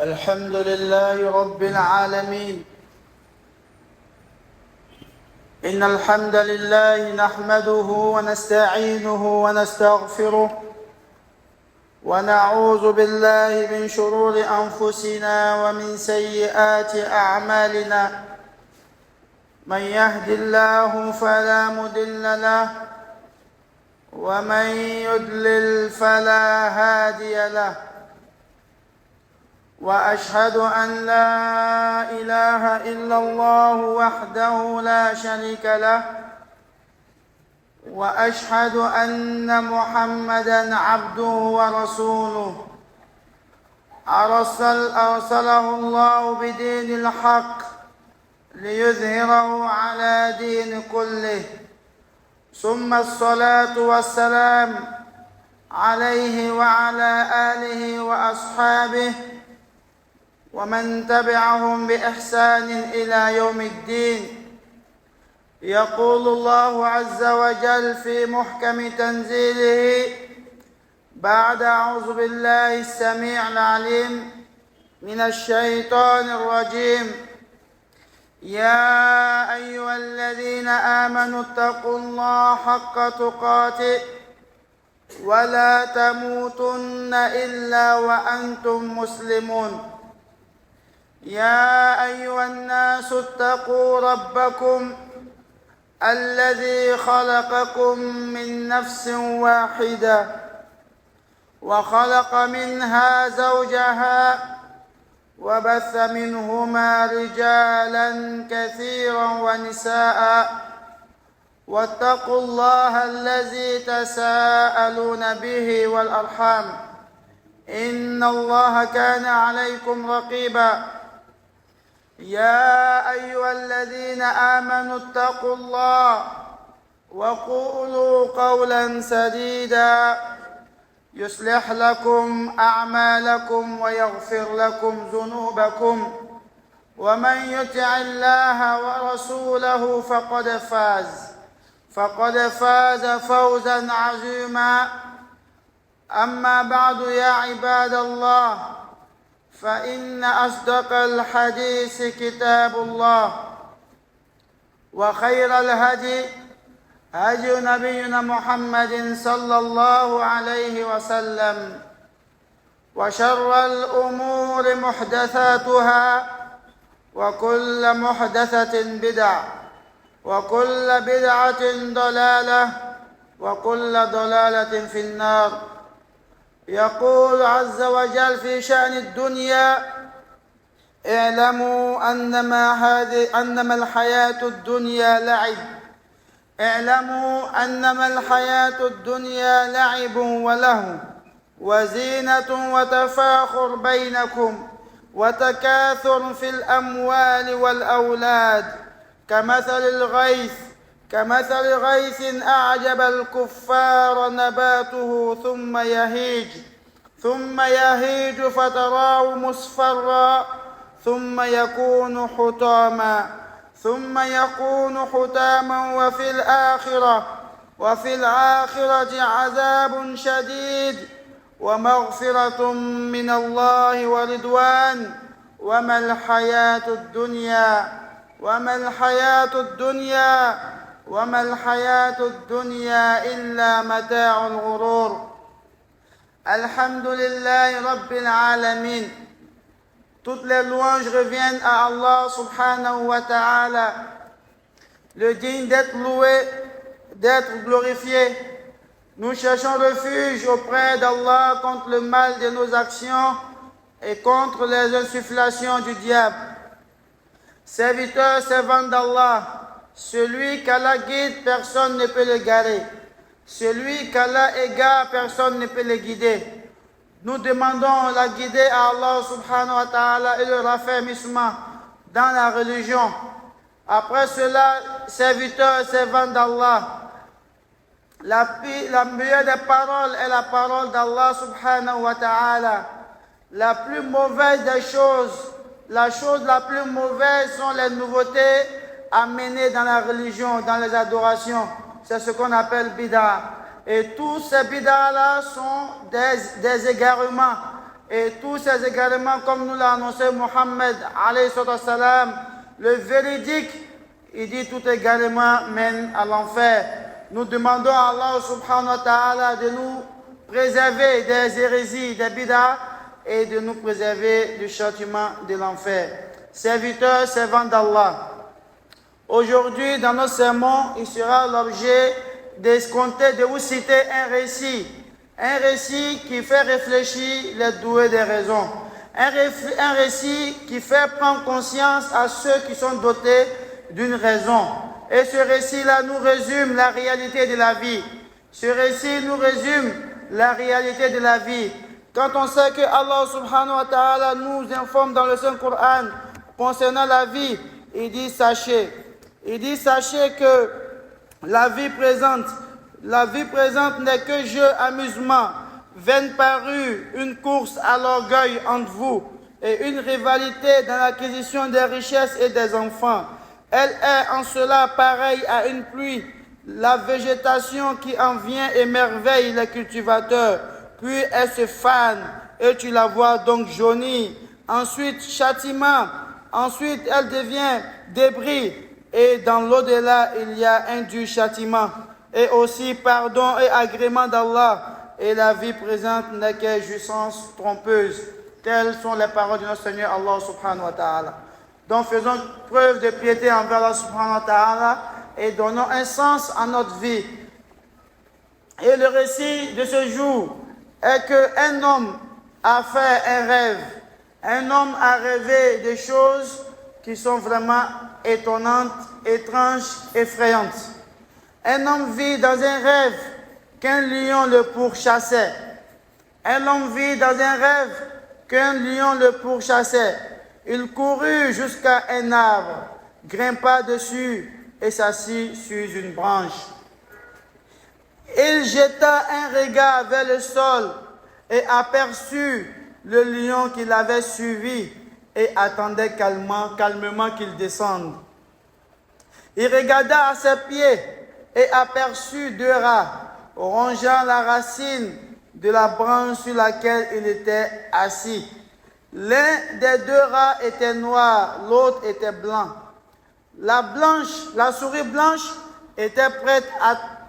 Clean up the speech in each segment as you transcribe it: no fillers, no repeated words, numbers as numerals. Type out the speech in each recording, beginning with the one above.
الحمد لله رب العالمين. إن الحمد لله نحمده ونستعينه ونستغفره ونعوذ بالله من شرور أنفسنا ومن سيئات أعمالنا. من يهد الله فلا مضل له ومن يضلل فلا هادي له، وأشهد أن لا إله إلا الله وحده لا شريك له، وأشهد أن محمدًا عبده ورسوله أرسله الله بدين الحق ليظهره على دين كله، ثم الصلاة والسلام عليه وعلى آله وأصحابه ومن تبعهم بإحسان إلى يوم الدين. يقول الله عز وجل في محكم تنزيله بعد أعوذ بالله السميع العليم من الشيطان الرجيم: يا أيها الذين آمنوا اتقوا الله حق تقاته ولا تموتن إلا وأنتم مسلمون. يا أيها الناس اتقوا ربكم الذي خلقكم من نفس واحدة وخلق منها زوجها وبث منهما رجالا كثيرا ونساء، واتقوا الله الذي تساءلون به والأرحام إن الله كان عليكم رقيبا. يا أيها الذين آمنوا اتقوا الله وقولوا قولا سديدا يصلح لكم أعمالكم ويغفر لكم ذنوبكم، ومن يطع الله ورسوله فقد فاز فوزا عظيما. أما بعد، يا عباد الله، فإن أصدق الحديث كتاب الله، وخير الهدي هدي نبينا محمد صلى الله عليه وسلم، وشر الأمور محدثاتها، وكل محدثة بدعة، وكل بدعة ضلالة، وكل ضلالة في النار. يقول عز وجل في شأن الدنيا: اعلموا أنما الحياة الدنيا لعب. اعلموا أنما الحياة الدنيا لعب ولهو وزينة وتفاخر بينكم وتكاثر في الأموال والأولاد كمثل غيث أعجب الكفار نباته ثم يهيج فتراه مصفرا ثم يكون حطاما وفي الآخرة عذاب شديد ومغفرة من الله ورضوان. وما الحياة الدنيا إلا متاع الغرور. الحمد لله رب العالمين. Toutes les louanges reviennent à Allah subhanahu wa ta'ala, le digne d'être loué, d'être glorifié. Nous cherchons refuge auprès d'Allah contre le mal de nos actions et contre les insufflations du diable. Serviteur, servant d'Allah, celui qu'Allah guide, personne ne peut l'égarer. Celui qu'Allah égare, personne ne peut le guider. Nous demandons la guidée à Allah subhanahu wa ta'ala et le raffermissement dans la religion. Après cela, serviteur et servant d'Allah, la meilleure des paroles est la parole d'Allah subhanahu wa ta'ala. La plus mauvaise des choses, la chose la plus mauvaise sont les nouveautés amenées dans la religion, dans les adorations. C'est ce qu'on appelle bid'a. Et tous ces bid'as-là sont des égarements et tous ces égarements, comme nous l'a annoncé Mohammed, alayhi salam, le véridique, il dit tout égarement mène à l'enfer. Nous demandons à Allah subhanahu wa ta'ala de nous préserver des hérésies, des bid'ah, et de nous préserver du châtiment de l'enfer. Serviteurs, servants d'Allah, aujourd'hui dans nos sermons, il sera l'objet d'escompter, de vous citer un récit qui fait réfléchir les doués des raisons, un récit qui fait prendre conscience à ceux qui sont dotés d'une raison. Et ce récit-là nous résume la réalité de la vie. Ce récit nous résume la réalité de la vie. Quand on sait que Allah subhanahu wa ta'ala nous informe dans le Saint-Coran concernant la vie, il dit sachez que la vie présente n'est que jeu, amusement, vaine parure, une course à l'orgueil entre vous et une rivalité dans l'acquisition des richesses et des enfants. Elle est en cela pareille à une pluie, la végétation qui en vient émerveille les cultivateurs, puis elle se fane et tu la vois donc jaunir. Ensuite, châtiment, ensuite elle devient débris et dans l'au-delà il y a un dur châtiment et aussi pardon et agrément d'Allah et la vie présente n'est que jouissance trompeuse. Telles sont les paroles de notre Seigneur Allah subhanahu wa ta'ala. Donc faisons preuve de piété envers Allah subhanahu wa ta'ala et donnons un sens à notre vie. Et le récit de ce jour est qu'un homme a fait un rêve. Un homme a rêvé des choses qui sont vraiment étonnantes, étranges, effrayantes. Un homme vit dans un rêve qu'un lion le pourchassait. Un homme vit dans un rêve qu'un lion le pourchassait. Il courut jusqu'à un arbre, grimpa dessus et s'assit sur une branche. Il jeta un regard vers le sol et aperçut le lion qui l'avait suivi et attendait calmement qu'il descende. Il regarda à ses pieds et aperçut deux rats rongeant la racine de la branche sur laquelle il était assis. L'un des deux rats était noir, l'autre était blanc. La souris blanche était prête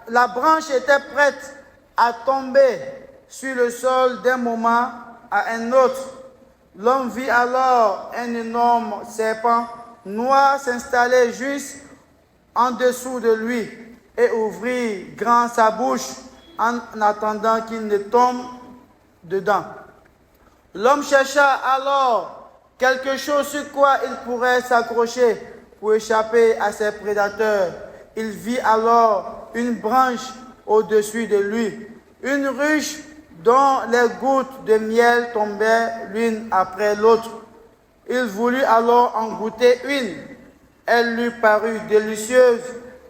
la branche était prête à tomber sur le sol d'un moment à un autre. L'homme vit alors un énorme serpent noir s'installer juste en dessous de lui et ouvrit grand sa bouche en attendant qu'il ne tombe dedans. L'homme chercha alors quelque chose sur quoi il pourrait s'accrocher pour échapper à ses prédateurs. Il vit alors une branche au-dessus de lui, une ruche dont les gouttes de miel tombaient l'une après l'autre. Il voulut alors en goûter une. Elle lui parut délicieuse.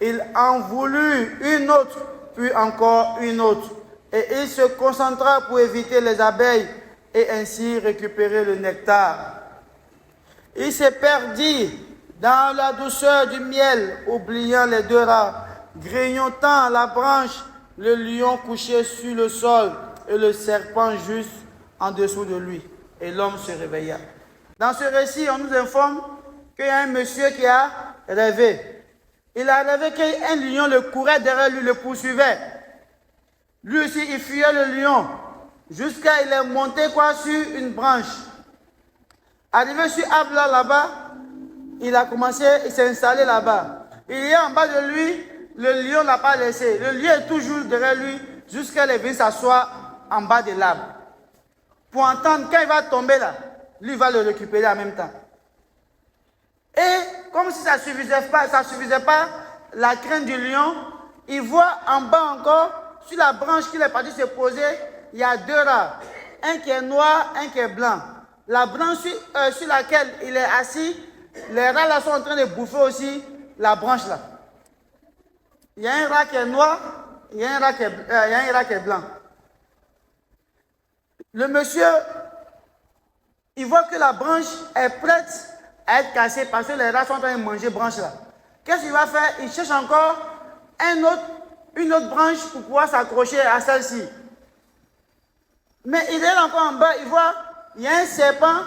Il en voulut une autre, puis encore une autre. Et il se concentra pour éviter les abeilles et ainsi récupérer le nectar. Il se perdit dans la douceur du miel, oubliant les deux rats. Grignotant la branche, le lion couché sur le sol et le serpent juste en dessous de lui. Et l'homme se réveilla. Dans ce récit, on nous informe qu'il y a un monsieur qui a rêvé. Il a rêvé qu'un lion le courait derrière lui, le poursuivait. Lui aussi, il fuyait le lion jusqu'à il est monté sur une branche. Arrivé sur Abla là-bas, il s'est installé là-bas. Il est en bas de lui, le lion ne l'a pas laissé. Le lion est toujours derrière lui jusqu'à il vient s'asseoir en bas de l'arbre. Pour entendre, quand il va tomber là, lui va le récupérer en même temps. Et comme si ça ne suffisait pas, la crainte du lion, il voit en bas encore, sur la branche qu'il est parti se poser, il y a deux rats. Un qui est noir, un qui est blanc. La branche sur laquelle il est assis, les rats là sont en train de bouffer aussi la branche là. Il y a un rat qui est noir, il y a un rat qui est blanc. Le monsieur, il voit que la branche est prête à être cassée parce que les rats sont en train de manger la branche là. Qu'est-ce qu'il va faire? Il cherche encore une autre branche pour pouvoir s'accrocher à celle-ci. Mais il est encore en bas, il voit il y a un serpent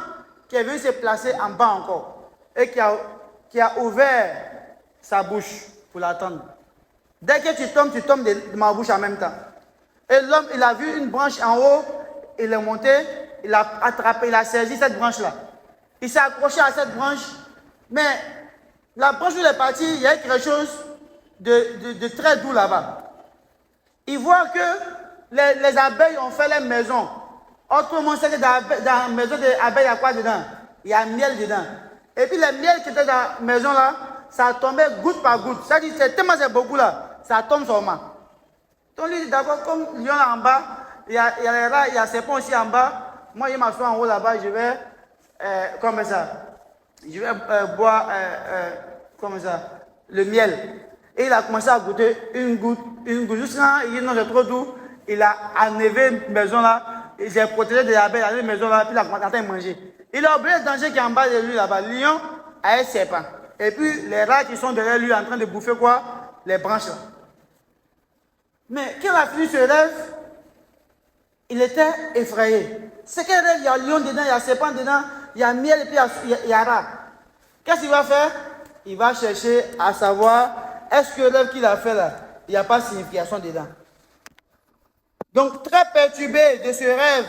qui est venu se placer en bas encore et qui a ouvert sa bouche pour l'attendre. Dès que tu tombes de ma bouche en même temps. Et l'homme, il a vu une branche en haut, il est monté, il a attrapé, il a saisi cette branche-là. Il s'est accroché à cette branche, mais la branche où il est parti, il y a quelque chose de très doux là-bas. Il voit que les abeilles ont fait les maisons. Or, tout le monde sait que dans la maison des abeilles, il y a quoi dedans? Il y a miel dedans. Et puis, le miel qui était dans la maison là, ça tombait goutte par goutte. Ça dit, c'est tellement c'est beaucoup là, ça tombe sur moi. Donc, lui dit d'accord, comme il y en a en bas, il y a les rats, il y a ces ponts aussi en bas. Moi, je m'assois en haut là-bas, je vais, comme ça, je vais boire, comme ça, le miel. Et il a commencé à goûter une goutte. Jusqu'à il dit non, c'est trop doux. Il a enlevé une maison là, il s'est protégé de l'abeille, il a enlevé une maison là, puis il a commencé à manger. Il a oublié le danger qui est en bas de lui là-bas. Lion a un serpent. Et puis les rats qui sont derrière lui en train de bouffer quoi? Les branches là. Mais quand il a fini ce rêve, il était effrayé. C'est quel rêve? Il y a lion dedans, il y a serpent dedans, il y a miel et puis il y a rat. Qu'est-ce qu'il va faire? Il va chercher à savoir, est-ce que le rêve qu'il a fait là, il n'y a pas de signification dedans? Donc, très perturbé de ce rêve,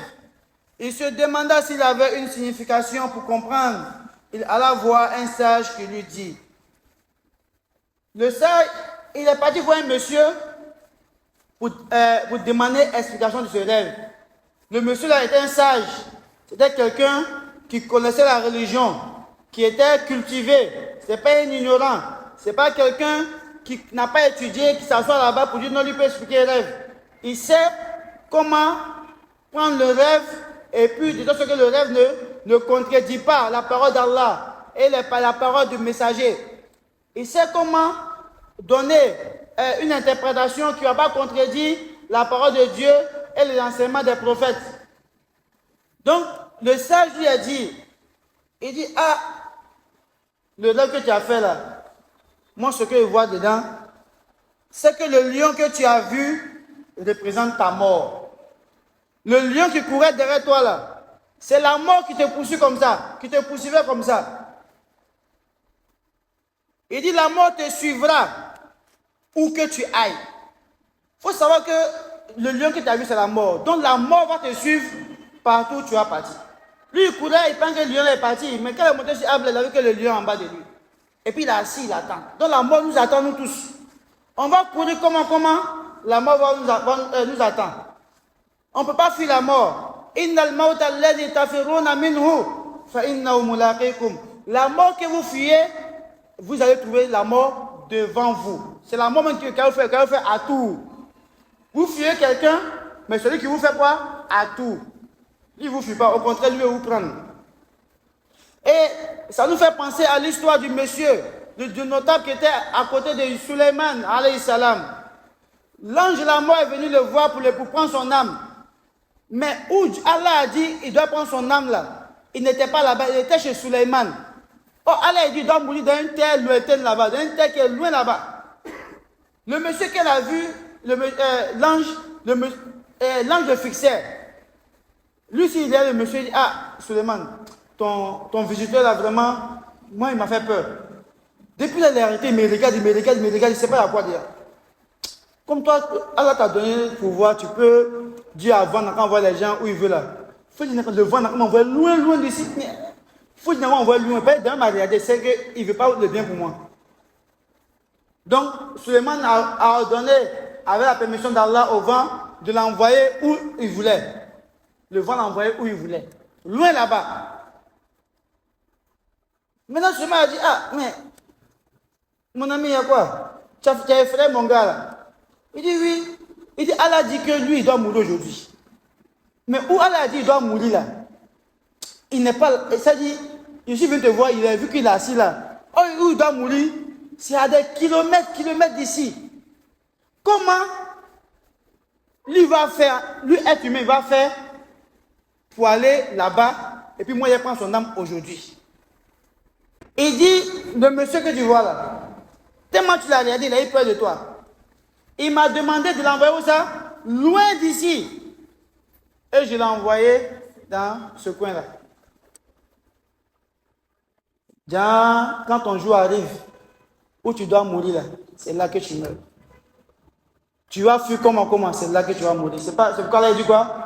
il se demanda s'il avait une signification pour comprendre. Il alla voir un sage qui lui dit. Le sage, il est parti voir un monsieur pour demander explication de ce rêve. Le monsieur là était un sage. C'était quelqu'un qui connaissait la religion, qui était cultivé. Ce n'est pas un ignorant. Ce n'est pas quelqu'un qui n'a pas étudié, qui s'assoit là-bas pour dire non, lui peut expliquer le rêve. Il sait comment prendre le rêve et puis de sorte que le rêve ne contredit pas la parole d'Allah et la parole du messager. Il sait comment donner une interprétation qui ne va pas contredire la parole de Dieu et les enseignements des prophètes. Donc, le sage lui a dit, il dit, ah, le rêve que tu as fait là, moi ce que je vois dedans, c'est que le lion que tu as vu représente ta mort. Le lion qui courait derrière toi là, c'est la mort qui te poursuit comme ça, qui te poursuivait comme ça. Il dit, la mort te suivra où que tu ailles. Il faut savoir que le lion que tu as vu, c'est la mort. Donc la mort va te suivre partout où tu vas partir. Lui, il courait, il pense que le lion est parti. Mais quand il est monté sur l'arbre, il a vu que le lion est en bas de lui. Et puis il est assis, il attend. Donc la mort nous attend, nous tous. On va courir comment la mort va nous attendre. On ne peut pas fuir la mort. La mort que vous fuyez, vous allez trouver la mort devant vous. C'est la mort même qui vous fait à tout. Vous fuyez quelqu'un, mais celui qui vous fait quoi? À tout. Il ne vous fuit pas, au contraire, lui, il va vous prendre. Et ça nous fait penser à l'histoire du monsieur, du notable qui était à côté de Suleiman, alayhi salam. L'ange de la mort est venu le voir pour prendre son âme. Mais où Allah a dit, il doit prendre son âme là. Il n'était pas là-bas, il était chez Suleiman. Oh, Allah a dit, il doit mourir dans une terre lointaine là-bas, dans une terre qui est loin là-bas. Le monsieur qu'elle a vu, l'ange le fixait. Lui, s'il est le monsieur, il dit, ah, Suleiman, ton visiteur là, vraiment, moi, il m'a fait peur. Depuis là, il est arrêté, il me regarde, il ne sait pas à quoi dire. Comme toi, Allah t'a donné le pouvoir, tu peux dire avant quand on voit les gens où il veut là. Il faut dire que le vent m'envoie loin d'ici. Il faut dire qu'on envoie loin. Pas dans ma réalité, c'est qu'il ne veut pas le bien pour moi. Donc, Suleiman a ordonné, avec la permission d'Allah au vent, de l'envoyer où il voulait. Le vent l'a envoyé où il voulait. Loin là-bas. Maintenant, Suleiman a dit, ah, mais, mon ami, il y a quoi? Tu as effrayé mon gars là. Il dit oui. Il dit, Allah dit que lui, il doit mourir aujourd'hui. Mais où Allah a dit qu'il doit mourir là? Il n'est pas là. Ça dit, je suis venu te voir, il a vu qu'il est assis là. Oh, où il doit mourir? C'est à des kilomètres d'ici. Comment lui va faire, lui être humain, il va faire pour aller là-bas et puis moi, il prend son âme aujourd'hui. Il dit, le monsieur que tu vois là, tellement tu l'as regardé, il a eu peur de toi. Il m'a demandé de l'envoyer où ça? Loin d'ici. Et je l'ai envoyé dans ce coin-là. Genre, quand ton jour arrive, où tu dois mourir là, c'est là que tu meurs. Tu vas fuir comment, c'est là que tu vas mourir. C'est pourquoi là il dit quoi?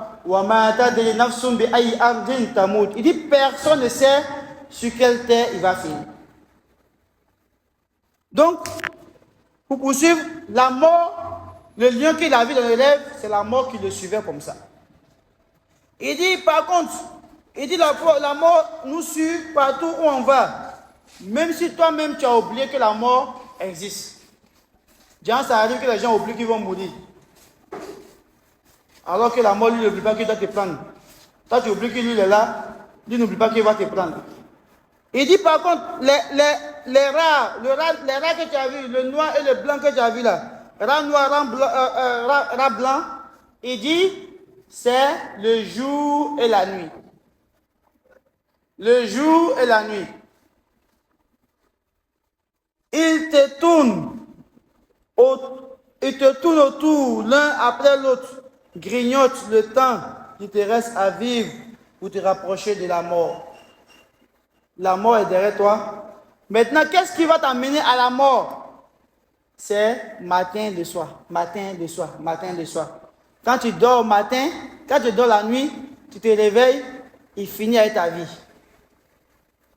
Il dit personne ne sait sur quelle terre il va finir. Donc, pour poursuivre, la mort, le lion qu'il a vu dans les lèvres, c'est la mort qui le suivait comme ça. Il dit par contre, la mort nous suit partout où on va. Même si toi-même tu as oublié que la mort existe. Genre, ça arrive que les gens oublient qu'ils vont mourir. Alors que la mort, lui, n'oublie pas qu'il doit te prendre. Toi, tu oublies que lui, il est là. Lui, n'oublie pas qu'il va te prendre. Il dit par contre, les rats que tu as vus, le noir et le blanc que tu as vu là, rat noir, rat blanc, il dit, c'est le jour et la nuit. Le jour et la nuit. Ils te tournent autour l'un après l'autre, grignotent le temps qui te reste à vivre pour te rapprocher de la mort. La mort est derrière toi. Maintenant, qu'est-ce qui va t'amener à la mort? C'est matin de soir, matin de soir, matin de soir. Quand tu dors au matin, quand tu dors la nuit, tu te réveilles, il finit avec ta vie.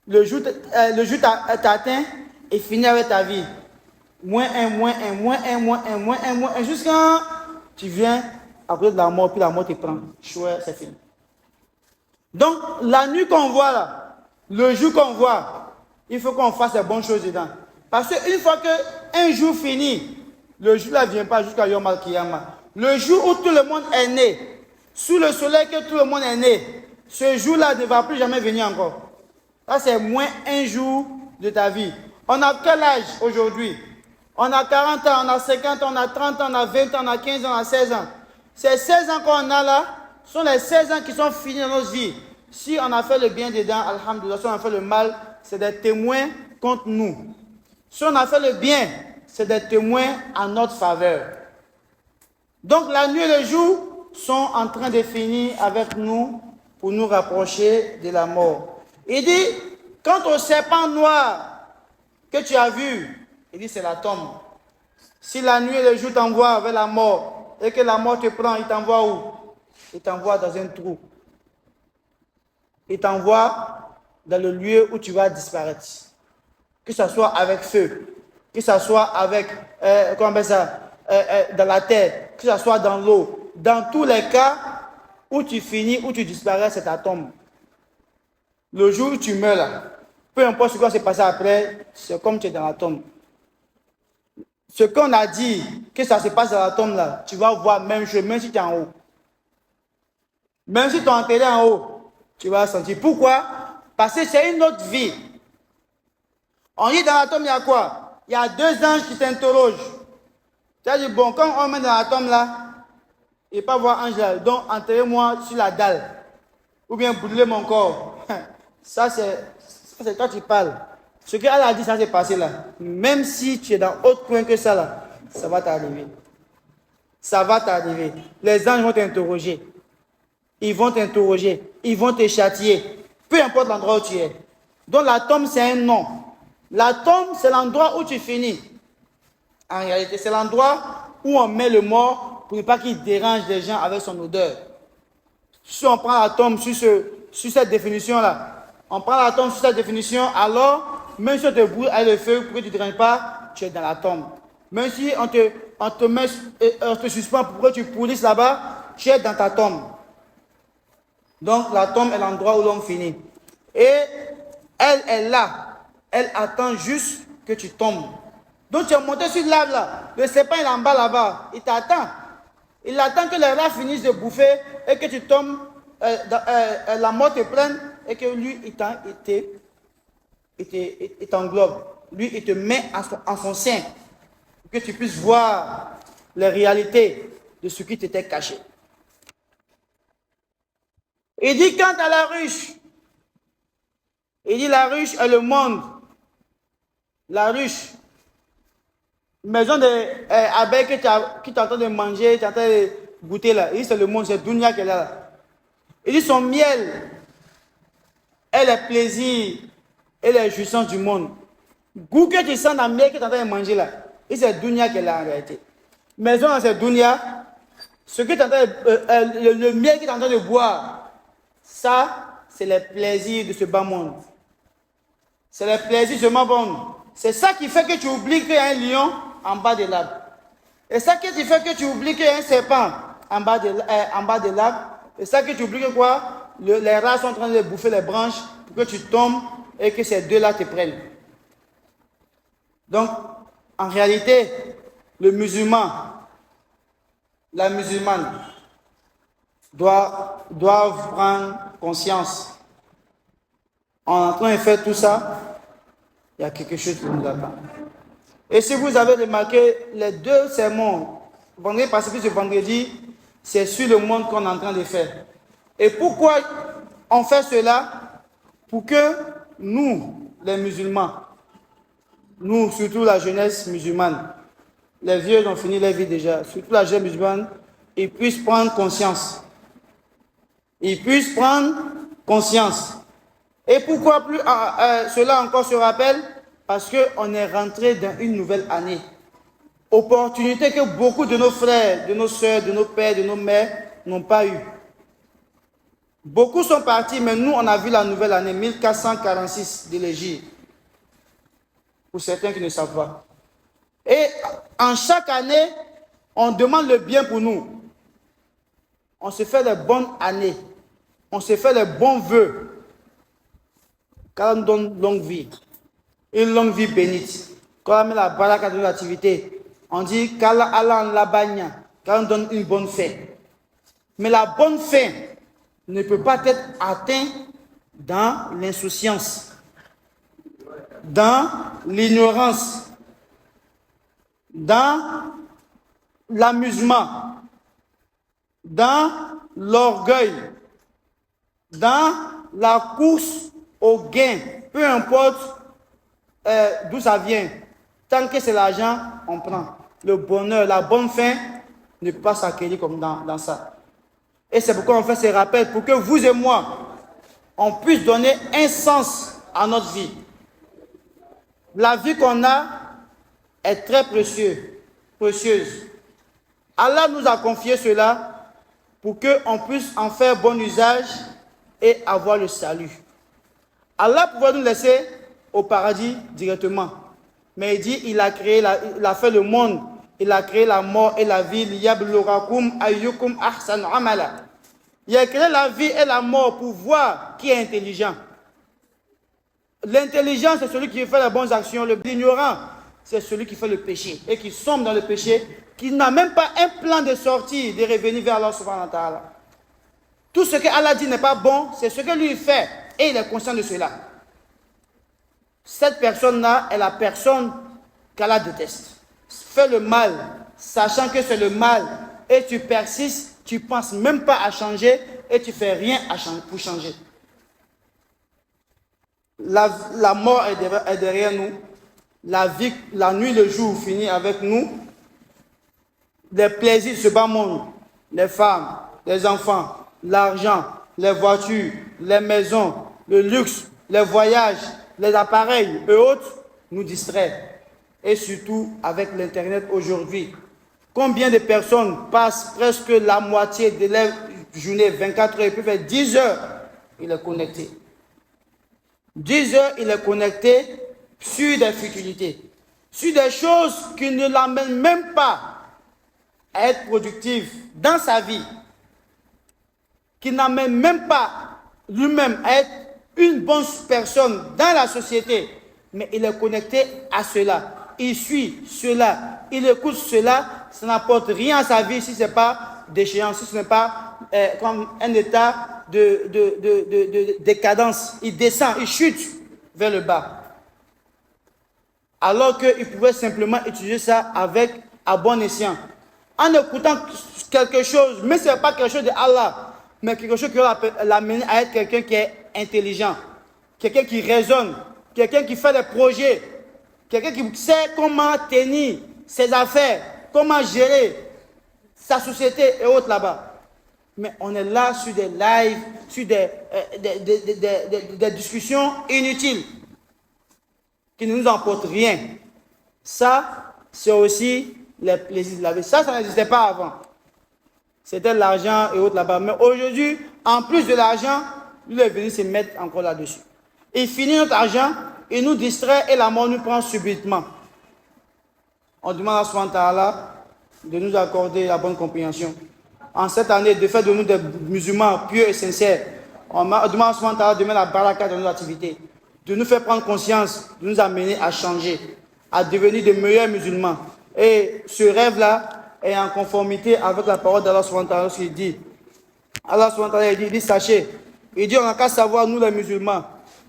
Le jour t'atteint, il finit avec ta vie. Moins un, jusqu'à tu viens à cause de la mort, puis la mort te prend. Chouette, c'est fini. Donc, la nuit qu'on voit là, le jour qu'on voit, il faut qu'on fasse les bonnes choses dedans. Parce qu'une fois qu'un jour fini, le jour là ne vient pas jusqu'à Yom Al-Kiyama. Le jour où tout le monde est né, sous le soleil que tout le monde est né, ce jour-là ne va plus jamais venir encore. Ça, c'est moins un jour de ta vie. On a quel âge aujourd'hui? On a 40 ans, on a 50 ans, on a 30 ans, on a 20 ans, on a 15 ans, on a 16 ans. Ces 16 ans qu'on a là sont les 16 ans qui sont finis dans nos vies. Si on a fait le bien dedans, alhamdoulilah, si on a fait le mal, c'est des témoins contre nous. Si on a fait le bien, c'est des témoins en notre faveur. Donc la nuit et le jour sont en train de finir avec nous pour nous rapprocher de la mort. Il dit, quant au serpent noir que tu as vu, il dit c'est la tombe. Si la nuit et le jour t'envoient vers la mort et que la mort te prend, il t'envoie où? Il t'envoie dans un trou. Il t'envoie dans le lieu où tu vas disparaître. Que ce soit avec feu, que ce soit avec, comment on appelle ça, dans la terre, que ce soit dans l'eau. Dans tous les cas, où tu finis, où tu disparais, c'est ta tombe. Le jour où tu meurs là, peu importe ce qui va se passer après, c'est comme tu es dans la tombe. Ce qu'on a dit, que ça se passe dans la tombe là, tu vas voir même chose, même si tu es en haut. Même si tu es enterré en haut, tu vas sentir. Pourquoi? Parce que c'est une autre vie. On dit dans la tombe, il y a quoi? Il y a deux anges qui t'interrogent. Tu as dit, bon, quand on met dans la tombe là, il ne peut pas voir ange là, donc enterrez-moi sur la dalle. Ou bien brûlez mon corps. Ça, c'est toi qui parles. Ce qu'elle a dit, ça s'est passé là. Même si tu es dans autre point que ça là, ça va t'arriver. Ça va t'arriver. Les anges vont t'interroger. Ils vont t'interroger. Ils vont te châtier. Peu importe l'endroit où tu es. Donc la tombe, c'est un nom. La tombe, c'est l'endroit où tu finis. En réalité, c'est l'endroit où on met le mort pour ne pas qu'il dérange les gens avec son odeur. Si on prend la tombe sur cette définition-là, on prend la tombe sur cette définition, alors, même si on te brûle avec le feu pour que tu ne te déranges pas, tu es dans la tombe. Même si on te suspend pour que tu pourrisses là-bas, tu es dans ta tombe. Donc, la tombe est l'endroit où l'on finit. Et elle est là. Elle attend juste que tu tombes. Donc, tu es monté sur l'arbre là. Le serpent est en bas là-bas. Il t'attend. Il attend que les rats finissent de bouffer et que tu tombes, la mort te prenne et que lui, il t'englobe. Lui, il te met en son sein pour que tu puisses voir les réalités de ce qui t'était caché. Il dit quant à la ruche, il dit la ruche est le monde. La ruche, maison d'abeilles qui est en train de manger, qui est en train de goûter là. Il dit c'est le monde, c'est Dunia qui est là. Il dit son miel est le plaisir et les jouissances du monde. Goût que tu sens dans le miel que tu es en train de manger là, et c'est Dunia qu'elle a en réalité. Maison dans cette Dunia, ce que le miel que tu es en train de boire, ça, c'est le plaisir de ce bas monde. C'est le plaisir de ce bas monde. C'est ça qui fait que tu oublies qu'il y a un lion en bas de l'arbre. Et ça qui fait que tu oublies qu'il y a un serpent en bas de l'arbre. Et ça que tu oublies que quoi? Les rats sont en train de bouffer les branches pour que tu tombes et que ces deux-là te prennent. Donc, en réalité, le musulman, la musulmane doivent prendre conscience. En train de faire tout ça, il y a quelque chose qui nous attend. Et si vous avez remarqué, les deux sermons, vendredi passé plus ce vendredi, c'est sur le monde qu'on est en train de faire. Et pourquoi on fait cela? Pour que nous, les musulmans, nous, surtout la jeunesse musulmane, les vieux ont fini leur vie déjà, surtout la jeunesse musulmane, ils puissent prendre conscience. Ils puissent prendre conscience. Et pourquoi plus cela encore se rappelle? Parce qu'on est rentré dans une nouvelle année. Opportunité que beaucoup de nos frères, de nos soeurs, de nos pères, de nos mères n'ont pas eu. Beaucoup sont partis, mais nous, on a vu la nouvelle année, 1446 de l'Égypte. Pour certains qui ne savent pas. Et en chaque année, on demande le bien pour nous. On se fait les bonnes années. On se fait les bons vœux. Qu'Allah nous donne longue vie. Une longue vie bénite. Quand on met la baraka de l'activité, on dit qu'Allah en la bagne, qu'Allah nous donne une bonne fin. Mais la bonne fin ne peut pas être atteinte dans l'insouciance, dans l'ignorance, dans l'amusement, dans l'orgueil, dans la course au gain, peu importe d'où ça vient. Tant que c'est l'argent, on prend. Le bonheur, la bonne fin ne peut pas s'acquérir comme dans ça. Et c'est pourquoi on fait ces rappels, pour que vous et moi, on puisse donner un sens à notre vie. La vie qu'on a est très précieuse. Allah nous a confié cela pour qu'on puisse en faire bon usage et avoir le salut. Allah pouvait nous laisser au paradis directement. Mais il dit, il a fait le monde, il a créé la mort et la vie. Liyabluwakum ayyukum ahsanu amala. Il a créé la vie et la mort pour voir qui est intelligent. L'intelligent, c'est celui qui fait les bonnes actions. L'ignorant, c'est celui qui fait le péché et qui sombre dans le péché, qui n'a même pas un plan de sortie, de revenir vers Allah subhanahu wa ta'ala. Tout ce que Allah dit n'est pas bon, c'est ce que lui fait et il est conscient de cela. Cette personne-là est la personne qu'Allah déteste. Fais le mal, sachant que c'est le mal, et tu persistes, tu ne penses même pas à changer, et tu ne fais rien pour changer. La mort est derrière nous, la vie, la nuit, le jour finit avec nous, les plaisirs de ce bas monde, les femmes, les enfants, l'argent, les voitures, les maisons, le luxe, les voyages, les appareils et autres nous distraient. Et surtout avec l'Internet aujourd'hui. Combien de personnes passent presque la moitié de leur journée, 24 heures, il peut faire 10 heures, il est connecté. 10 heures, il est connecté sur des futilités, sur des choses qui ne l'amènent même pas à être productif dans sa vie, qui n'amènent même pas lui-même à être une bonne personne dans la société, mais il est connecté à cela. Il suit cela, il écoute cela, ça n'apporte rien à sa vie si ce n'est pas déchéance, si ce n'est pas comme un état de décadence. Il descend, il chute vers le bas. Alors qu'il pouvait simplement utiliser ça à bon escient. En écoutant quelque chose, mais ce n'est pas quelque chose de Allah, mais quelque chose qui va l'amener à être quelqu'un qui est intelligent, quelqu'un qui raisonne, quelqu'un qui fait des projets, quelqu'un qui sait comment tenir ses affaires, comment gérer sa société et autres là-bas. Mais on est là sur des lives, sur des discussions inutiles qui ne nous apportent rien. Ça, c'est aussi les plaisirs de la vie. Ça n'existait pas avant. C'était l'argent et autres là-bas. Mais aujourd'hui, en plus de l'argent, lui est venu se mettre encore là-dessus. Il finit notre argent, il nous distrait et la mort nous prend subitement. On demande à Subhanahu wa Ta'ala de nous accorder la bonne compréhension. En cette année, de faire de nous des musulmans pieux et sincères, on demande à Subhanahu wa Ta'ala de mettre la baraka dans nos activités, de nous faire prendre conscience, de nous amener à changer, à devenir de meilleurs musulmans. Et ce rêve-là est en conformité avec la parole d'Allah Subhanahu wa Ta'ala, ce qu'il dit. Allah Subhanahu wa Ta'ala il dit, sachez, il dit, on n'a qu'à savoir, nous les musulmans,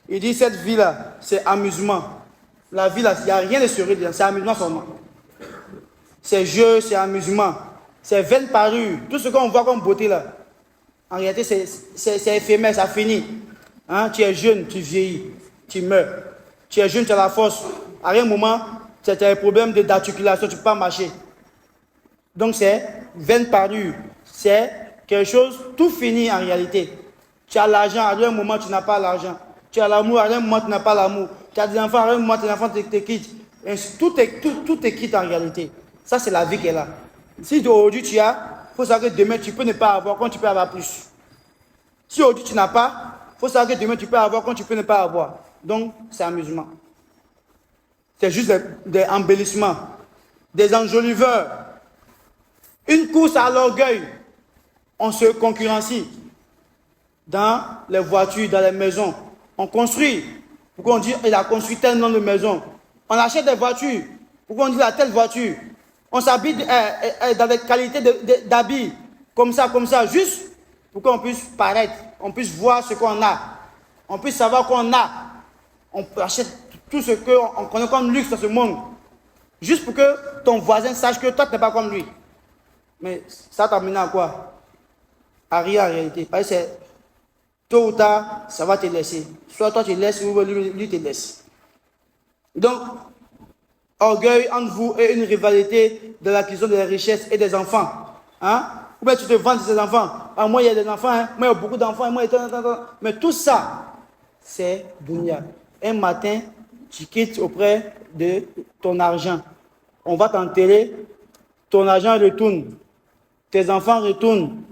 il dit, cette vie-là, c'est amusement. La vie là, il n'y a rien de sérieux dedans, c'est amusement seulement. C'est jeu, c'est amusement, c'est vaine parure. Tout ce qu'on voit comme beauté là, en réalité, c'est éphémère, ça finit. Hein? Tu es jeune, tu vieillis, tu meurs. Tu es jeune, tu as la force. À un moment, tu as des problèmes d'articulation, tu ne peux pas marcher. Donc c'est vaine parure. C'est quelque chose, tout finit en réalité. Tu as l'argent, à un moment, tu n'as pas l'argent. Tu as l'amour, à un moment, tu n'as pas l'amour. Tu as des enfants, à un moment, tes enfants te quittent. Tout te quitte en réalité. Ça, c'est la vie qui est là. Si aujourd'hui tu as, il faut savoir que demain tu peux ne pas avoir quand tu peux avoir plus. Si aujourd'hui tu n'as pas, il faut savoir que demain tu peux avoir quand tu peux ne pas avoir. Donc, c'est amusement. C'est juste des embellissements, des enjoliveurs. Une course à l'orgueil. On se concurrencie dans les voitures, dans les maisons. On construit. Pourquoi on dit il a construit tel nombre de maisons? On achète des voitures. Pourquoi on dit la telle voiture? On s'habille dans des qualités d'habits, comme ça, juste pour qu'on puisse paraître, on puisse voir ce qu'on a, on puisse savoir qu'on a. On achète tout ce qu'on connaît comme luxe dans ce monde, juste pour que ton voisin sache que toi, tu n'es pas comme lui. Mais ça t'amène à quoi? À rien en réalité. Parce que tôt ou tard, ça va te laisser. Soit toi, tu laisses, ou lui te laisse. Donc, orgueil entre vous et une rivalité de l'acquisition des richesses et des enfants. Hein? Ou bien tu te vends de tes enfants. Ah, moi, il y a des enfants, hein? Moi, il y a beaucoup d'enfants. Mais tout ça, c'est dunya. Un matin, tu quittes auprès de ton argent. On va t'enterrer, ton argent retourne, tes enfants retournent,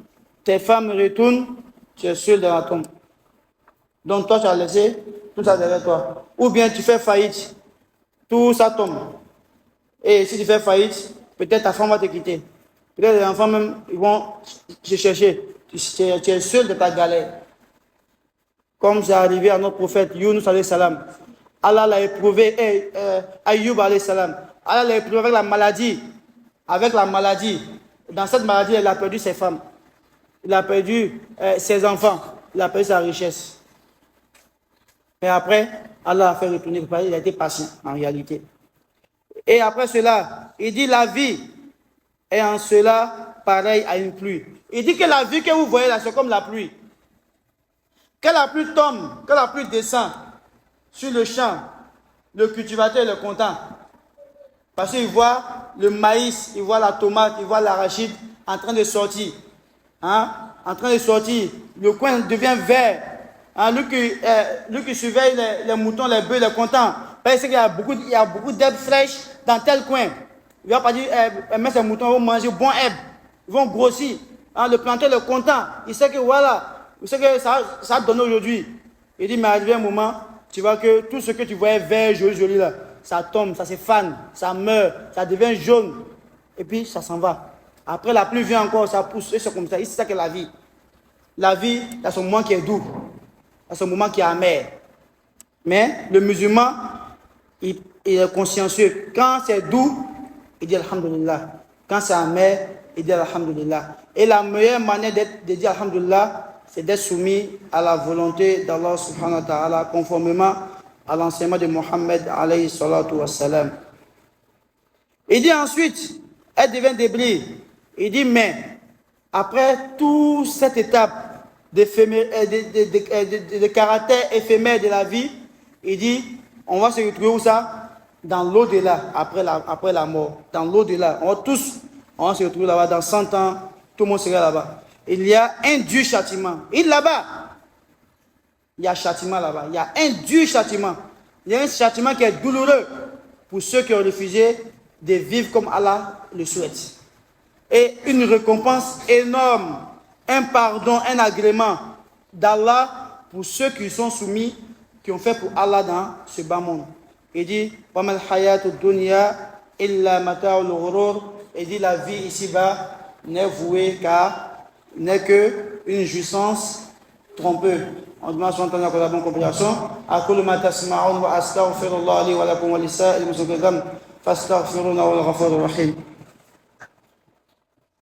tes femmes retournent, tu es seul dans la tombe. Donc toi, tu as laissé tout ça derrière toi. Ou bien tu fais faillite, tout ça tombe. Et si tu fais faillite, peut-être ta femme va te quitter. Peut-être les enfants même, ils vont te chercher. Tu es seul de ta galère. Comme c'est arrivé à notre prophète Yunus alayhi salam. Allah l'a éprouvé, Ayyub alayhi salam. Allah l'a éprouvé avec la maladie. Avec la maladie. Dans cette maladie, il a perdu ses femmes. Il a perdu ses enfants. Il a perdu sa richesse. Mais après, Allah a fait retourner. Il a été patient en réalité. Et après cela, il dit la vie est en cela pareil à une pluie. Il dit que la vie que vous voyez là, c'est comme la pluie. Quand la pluie tombe, quand la pluie descend sur le champ, le cultivateur est content. Parce qu'il voit le maïs, il voit la tomate, il voit l'arachide en train de sortir. Hein? En train de sortir. Le coin devient vert. Hein? Lui qui surveille les moutons, les bœufs, il est content. Parce qu'il y a beaucoup d'herbes fraîches dans tel coin. Il ne va pas dire, mais ces moutons vont manger bon herbe. Ils vont grossir. Hein? Le planteur est content. Il sait que voilà. Il sait que ça donne aujourd'hui. Il dit, mais arrivé un moment, tu vois que tout ce que tu voyais vert, joli là, ça tombe, ça s'effane, ça meurt, ça devient jaune. Et puis ça s'en va. Après la pluie vient encore, ça pousse. Et c'est comme ça. C'est ça que la vie. La vie, il y a son moment qui est doux. Il y a son moment qui est amer. Mais le musulman, il est consciencieux. Quand c'est doux, il dit Alhamdulillah. Quand c'est amer, il dit Alhamdulillah. Et la meilleure manière de dire Alhamdulillah, c'est d'être soumis à la volonté d'Allah subhanahu wa ta'ala, conformément à l'enseignement de Mohammed alayhi salatu wa salam. Il dit ensuite, elle devient débris. Il dit, mais après toute cette étape de caractère éphémère de la vie, il dit, on va se retrouver où ça? Dans l'au-delà, après la mort. Dans l'au-delà. On va se retrouver là-bas dans 100 ans, tout le monde sera là-bas. il y a un dur châtiment. Et là-bas, il y a châtiment là-bas. Il y a un dur châtiment. Il y a un châtiment qui est douloureux pour ceux qui ont refusé de vivre comme Allah le souhaite. Et une récompense énorme, un pardon, un agrément d'Allah pour ceux qui sont soumis, qui ont fait pour Allah dans ce bas monde. Il dit, وَمَا الْحَيَاةُ الدُّنْيَا إِلَّا مَتَاعُ الْغُرُورِ. Il dit, la vie ici-bas n'est vouée n'est que une jouissance trompeuse. On demande son temps de la bonne compréhension. أقول ما تسمعون وأستغفر الله لي ولكم ولسائر المسلمين فاستغفروه إنه هو الغفور الرحيم.